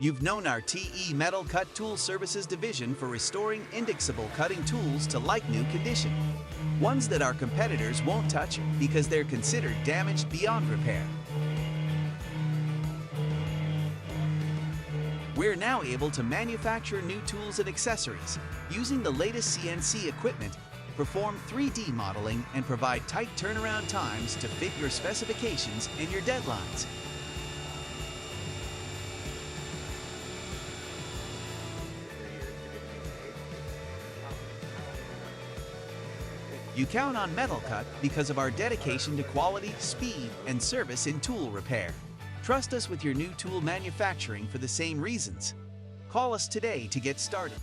You've known our TE MetalCut Tool Services division for restoring indexable cutting tools to like-new condition. Ones that our competitors won't touch because they're considered damaged beyond repair. We're now able to manufacture new tools and accessories using the latest CNC equipment, perform 3D modeling, and provide tight turnaround times to fit your specifications and your deadlines. You count on MetalCut because of our dedication to quality, speed, and service in tool repair. Trust us with your new tool manufacturing for the same reasons. Call us today to get started.